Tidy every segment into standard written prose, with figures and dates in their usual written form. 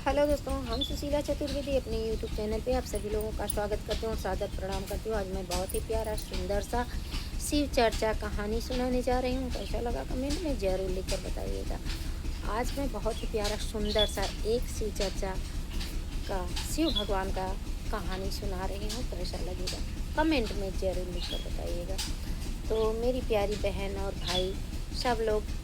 Hello दोस्तों, हम सुशीला चतुर्वेदी अपने यूट्यूब चैनल पे आप सभी लोगों का स्वागत करते हैं और सादर प्रणाम करती हूँ। आज मैं बहुत ही प्यारा सुंदर सा शिव चर्चा कहानी सुनाने जा रही हूँ। कैसा लगा कमेंट में ज़रूर लिखकर बताइएगा। आज मैं बहुत ही प्यारा सुंदर सा एक शिव चर्चा का शिव भगवान का कहानी सुना रही हूँ। कैसा लगेगा कमेंट में ज़रूर लिखकर बताइएगा। तो मेरी प्यारी बहन और भाई सब लोग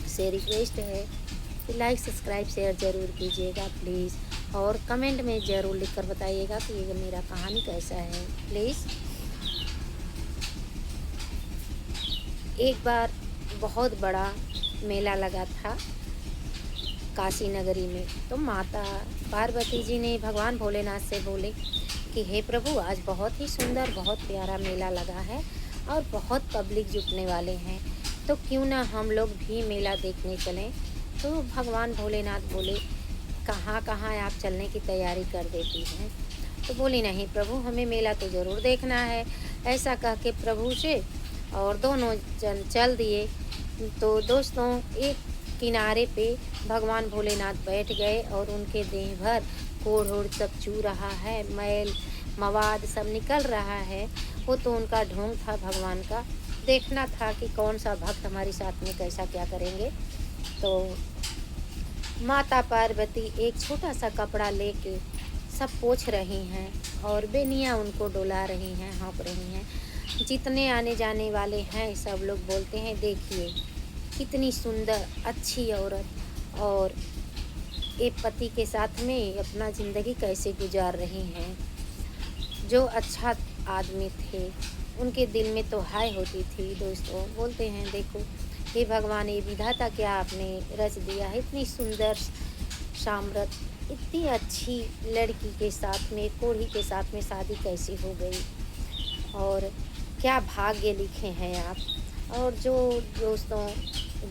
से रिक्वेस्ट है कि लाइक सब्सक्राइब शेयर ज़रूर कीजिएगा प्लीज़, और कमेंट में ज़रूर लिखकर बताइएगा कि ये मेरा कहानी कैसा है प्लीज़। एक बार बहुत बड़ा मेला लगा था काशी नगरी में। तो माता पार्वती जी ने भगवान भोलेनाथ से बोले कि हे प्रभु, आज बहुत ही सुंदर बहुत प्यारा मेला लगा है और बहुत पब्लिक जुटने वाले हैं, तो क्यों ना हम लोग भी मेला देखने चलें। तो भगवान भोलेनाथ बोले, कहाँ कहाँ आप चलने की तैयारी कर देती हैं। तो बोली, नहीं प्रभु, हमें मेला तो ज़रूर देखना है। ऐसा कह के प्रभु से और दोनों जन चल दिए। तो दोस्तों, एक किनारे पे भगवान भोलेनाथ बैठ गए और उनके देह भर कोढ़ ओढ़ सब चू रहा है, मैल मवाद सब निकल रहा है। वो तो उनका ढोंग था भगवान का, देखना था कि कौन सा भक्त हमारे साथ में कैसा क्या करेंगे। तो माता पार्वती एक छोटा सा कपड़ा लेके सब पोंछ रही हैं और बेनियाँ उनको डोला रही हैं, हाँक रही हैं। जितने आने जाने वाले हैं सब लोग बोलते हैं, देखिए कितनी सुंदर अच्छी औरत और एक पति के साथ में अपना ज़िंदगी कैसे गुजार रही हैं। जो अच्छा आदमी थे उनके दिल में तो हाय होती थी। दोस्तों बोलते हैं, देखो हे भगवान, ये विधाता क्या आपने रच दिया है। इतनी सुंदर सामरत, इतनी अच्छी लड़की के साथ में, कोढ़ी के साथ में शादी कैसी हो गई, और क्या भाग्य लिखे हैं आप। और जो दोस्तों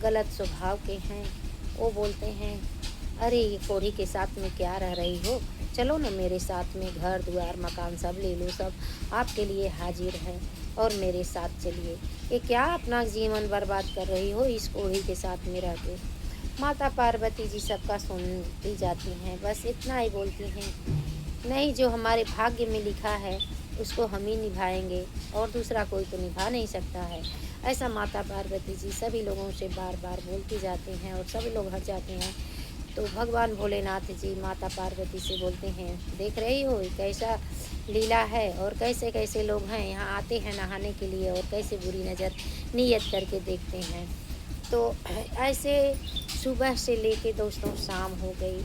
गलत स्वभाव के हैं वो बोलते हैं, अरे ये कोढ़ी के साथ में क्या रह रही हो, चलो ना मेरे साथ में, घर द्वार मकान सब ले लो, सब आपके लिए हाजिर है और मेरे साथ चलिए। ये क्या अपना जीवन बर्बाद कर रही हो इस कोढ़ी के साथ में रह के। माता पार्वती जी सबका सुनती जाती हैं, बस इतना ही बोलती हैं, नहीं जो हमारे भाग्य में लिखा है उसको हम ही निभाएंगे और दूसरा कोई तो निभा नहीं सकता है। ऐसा माता पार्वती जी सभी लोगों से बार बार बोलती जाती हैं और सभी लोग हट जाते हैं। तो भगवान भोलेनाथ जी माता पार्वती से बोलते हैं, देख रही हो कैसा लीला है और कैसे कैसे लोग हैं यहाँ आते हैं नहाने के लिए और कैसे बुरी नज़र नियत करके देखते हैं। तो ऐसे सुबह से लेके दोस्तों शाम हो गई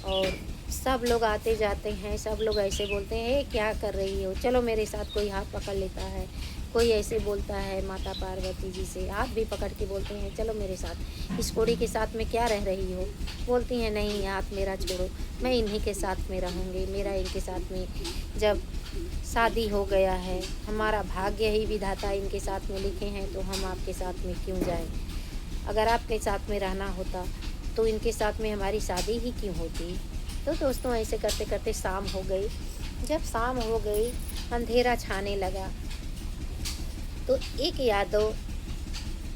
और सब लोग आते जाते हैं। सब लोग ऐसे बोलते हैं, "ए, क्या कर रही हो, चलो मेरे साथ।" कोई हाथ पकड़ लेता है, कोई ऐसे बोलता है माता पार्वती जी से, हाथ भी पकड़ के बोलते हैं, चलो मेरे साथ, इस कोढ़ी के साथ में क्या रह रही हो। बोलती हैं, नहीं हाथ मेरा छोड़ो, मैं इन्हीं के साथ में रहूँगी, मेरा इनके साथ में जब शादी हो गया है, हमारा भाग्य ही विधाता इनके साथ में लिखे हैं, तो हम आपके साथ में क्यों जाएं। अगर आपके साथ में रहना होता तो इनके साथ में हमारी शादी ही क्यों होती। तो दोस्तों ऐसे करते करते शाम हो गई। जब शाम हो गई, अंधेरा छाने लगा, तो एक यादव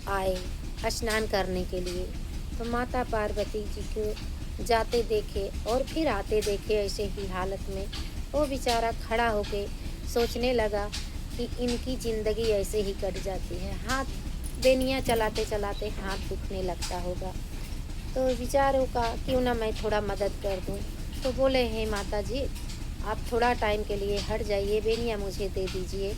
आए स्नान करने के लिए। तो माता पार्वती जी को जाते देखे और फिर आते देखे ऐसे ही हालत में। वो बेचारा खड़ा होके सोचने लगा कि इनकी ज़िंदगी ऐसे ही कट जाती है। हाथ बेनियाँ चलाते चलाते हाथ दुखने लगता होगा। तो बेचारों का क्यों ना मैं थोड़ा मदद कर दूं। तो बोले, हे माता जी, आप थोड़ा टाइम के लिए हट जाइए, बेनियाँ मुझे दे दीजिए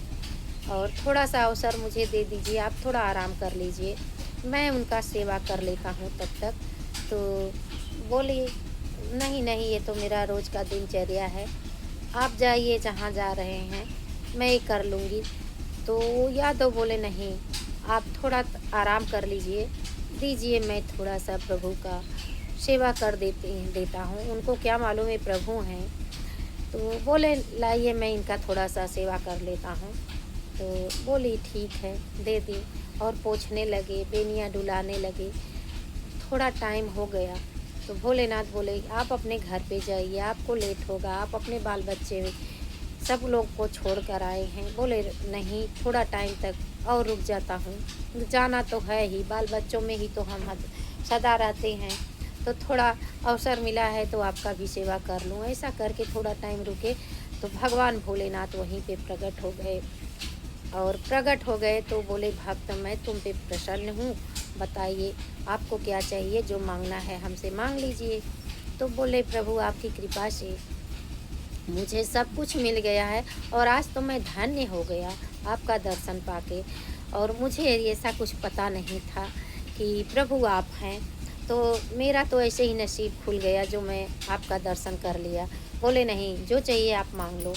और थोड़ा सा अवसर मुझे दे दीजिए, आप थोड़ा आराम कर लीजिए, मैं उनका सेवा कर लेता हूँ तब तक। तो बोली, नहीं नहीं, ये तो मेरा रोज़ का दिनचर्या है, आप जाइए जहाँ जा रहे हैं, मैं ये कर लूँगी। तो यादव बोले, नहीं आप थोड़ा आराम कर लीजिए, दीजिए मैं थोड़ा सा प्रभु का सेवा कर देता हूँ, उनको क्या मालूम है प्रभु हैं। तो बोले, लाइए मैं इनका थोड़ा सा सेवा कर लेता हूँ। तो बोली, ठीक है, दे दी और पोंछने लगे, बेनियाँ डुलाने लगे। थोड़ा टाइम हो गया तो भोलेनाथ बोले, आप अपने घर पे जाइए, आपको लेट होगा, आप अपने बाल बच्चे सब लोग को छोड़ कर आए हैं। बोले, नहीं थोड़ा टाइम तक और रुक जाता हूँ, जाना तो है ही, बाल बच्चों में ही तो हम सदा रहते हैं। तो थोड़ा अवसर मिला है तो आपका भी सेवा कर लूँ। ऐसा करके थोड़ा टाइम रुके तो भगवान भोलेनाथ वहीं पे प्रकट हो गए। और प्रकट हो गए तो बोले, भक्त मैं तुम पे प्रसन्न हूँ, बताइए आपको क्या चाहिए, जो मांगना है हमसे मांग लीजिए। तो बोले, प्रभु आपकी कृपा से मुझे सब कुछ मिल गया है और आज तो मैं धन्य हो गया आपका दर्शन पाके। और मुझे ऐसा कुछ पता नहीं था कि प्रभु आप हैं, तो मेरा तो ऐसे ही नसीब खुल गया जो मैं आपका दर्शन कर लिया। बोले, नहीं, जो चाहिए आप मांग लो।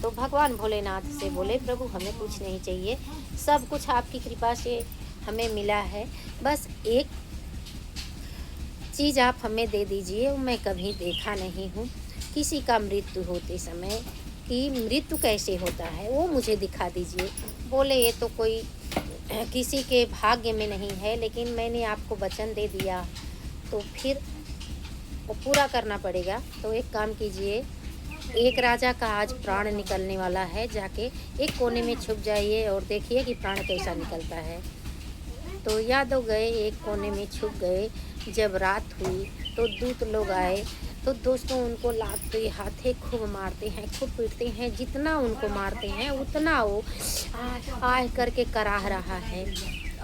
तो भगवान भोलेनाथ से बोले, प्रभु हमें कुछ नहीं चाहिए, सब कुछ आपकी कृपा से हमें मिला है, बस एक चीज़ आप हमें दे दीजिए, वो मैं कभी देखा नहीं हूँ किसी का मृत्यु होते समय कि मृत्यु कैसे होता है, वो मुझे दिखा दीजिए। बोले, ये तो कोई किसी के भाग्य में नहीं है, लेकिन मैंने आपको वचन दे दिया तो फिर वो पूरा करना पड़ेगा। तो एक काम कीजिए, एक राजा का आज प्राण निकलने वाला है, जाके एक कोने में छुप जाइए और देखिए कि प्राण कैसा निकलता है। तो यादव गए, एक कोने में छुप गए। जब रात हुई तो दूत लोग आए, तो दोस्तों उनको लाते हाथे खूब मारते हैं, खूब पीटते हैं, जितना उनको मारते हैं उतना वो आय करके कराह रहा है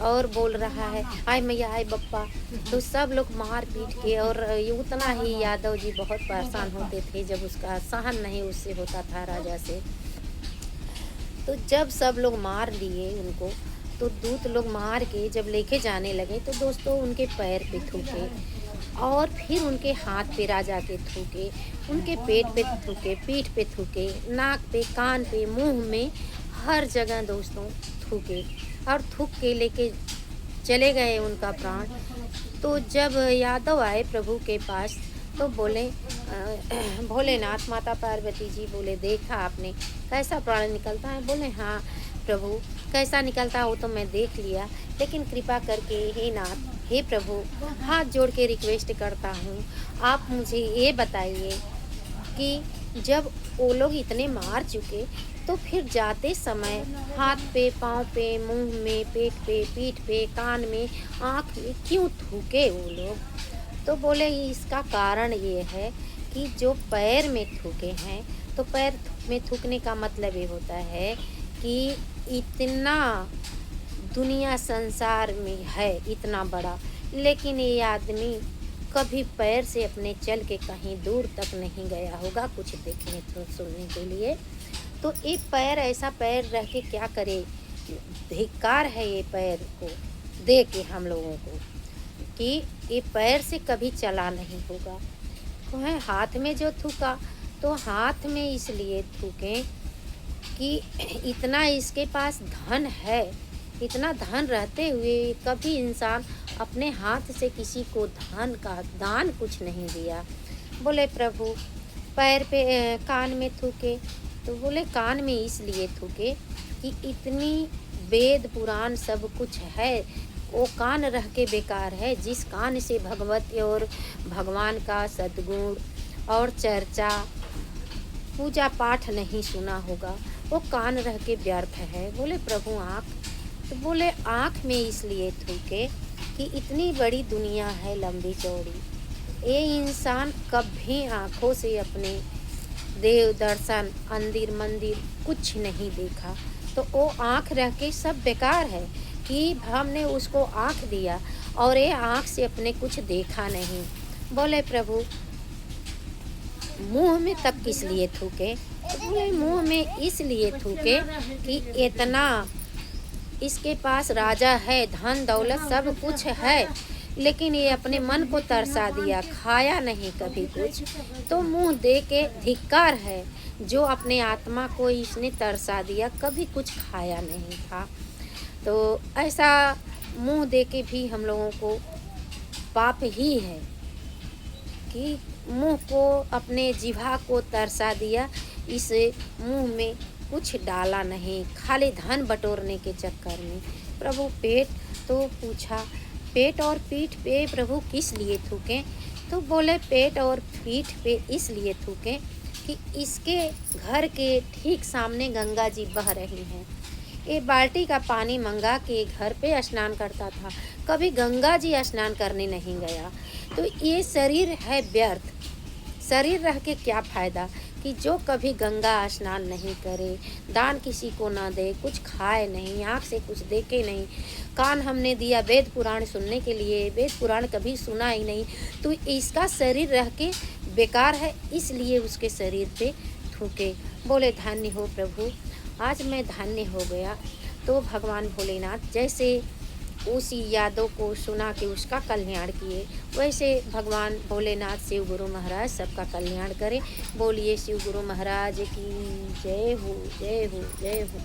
और बोल रहा है, आय मैया, आय बप्पा। तो सब लोग मार पीट के, और ये उतना ही यादव जी बहुत परेशान होते थे जब उसका सहन नहीं उससे होता था राजा से। तो जब सब लोग मार लिए उनको, तो दूत लोग मार के जब लेके जाने लगे तो दोस्तों उनके पैर पे थूके और फिर उनके हाथ पे राजा के थूके, उनके पेट पे थूके, पीठ पे थूके, नाक पे, कान पे, मुंह में, हर जगह दोस्तों थूके और थूक के लेके चले गए उनका प्राण। तो जब यादव आए प्रभु के पास तो बोले, भोलेनाथ, माता पार्वती जी बोले, देखा आपने कैसा प्राण निकलता है? बोले, हाँ प्रभु, कैसा निकलता है वो तो मैं देख लिया, लेकिन कृपा करके हे नाथ, हे प्रभु, हाथ जोड़ के रिक्वेस्ट करता हूँ, आप मुझे ये बताइए कि जब वो लोग इतने मार चुके तो फिर जाते समय हाथ पे, पाँव पे, मुंह में, पेट पे, पीठ पे, कान में, आँख में क्यों थूके वो लोग? तो बोले, इसका कारण ये है कि जो पैर में थूके हैं, तो पैर में थूकने का मतलब ये होता है कि इतना दुनिया संसार में है इतना बड़ा, लेकिन ये आदमी कभी पैर से अपने चल के कहीं दूर तक नहीं गया होगा कुछ देखने तो सुनने के लिए। तो ये पैर, ऐसा पैर रह के क्या करे? धिक्कार है ये पैर को दे के हम लोगों को कि ये पैर से कभी चला नहीं होगा। तो है हाथ में जो थूका, तो हाथ में इसलिए थूके कि इतना इसके पास धन है, इतना धन रहते हुए कभी इंसान अपने हाथ से किसी को धन का दान कुछ नहीं दिया। बोले, प्रभु पैर पे कान में थूके, तो बोले कान में इसलिए थूके कि इतनी वेद पुराण सब कुछ है, वो कान रह के बेकार है। जिस कान से भगवती और भगवान का सद्गुण और चर्चा पूजा पाठ नहीं सुना होगा, वो कान रह के व्यर्थ है। बोले, प्रभु आँख, तो बोले आँख में इसलिए थूके कि इतनी बड़ी दुनिया है लंबी चौड़ी, ये इंसान कभी आँखों से अपने देव दर्शन, अंदिर मंदिर कुछ नहीं देखा, तो वो आँख रह के सब बेकार है कि हमने उसको आँख दिया और ये आँख से अपने कुछ देखा नहीं। बोले, प्रभु मुंह में तब किस लिए थूके? तो बोले, मुंह में इसलिए थूके कि इतना इसके पास राजा है, धन दौलत सब कुछ है, लेकिन ये अपने मन को तरसा दिया, खाया नहीं कभी कुछ। तो मुंह दे के धिक्कार है जो अपने आत्मा को इसने तरसा दिया, कभी कुछ खाया नहीं था। तो ऐसा मुंह दे के भी हम लोगों को पाप ही है कि मुंह को, अपने जिह्वा को तरसा दिया, इस मुंह में कुछ डाला नहीं, खाली धन बटोरने के चक्कर में। प्रभु पेट, तो पूछा पेट और पीठ पे प्रभु किस लिए थूकें? तो बोले, पेट और पीठ पे इसलिए थूकें कि इसके घर के ठीक सामने गंगा जी बह रही हैं, ये बाल्टी का पानी मंगा के घर पे स्नान करता था, कभी गंगा जी स्नान करने नहीं गया। तो ये शरीर है व्यर्थ, शरीर रह के क्या फ़ायदा कि जो कभी गंगा स्नान नहीं करे, दान किसी को ना दे, कुछ खाए नहीं, आँख से कुछ देखे नहीं, कान हमने दिया वेद पुराण सुनने के लिए, वेद पुराण कभी सुना ही नहीं, तो इसका शरीर रह के बेकार है, इसलिए उसके शरीर पे थूके। बोले धन्य हो प्रभु, आज मैं धन्य हो गया। तो भगवान भोलेनाथ जैसे उसी यादों को सुना के उसका कल्याण किए, वैसे भगवान भोलेनाथ शिव गुरु महाराज सबका कल्याण करें। बोलिए शिव गुरु महाराज की जय हो, जय हो, जय हो।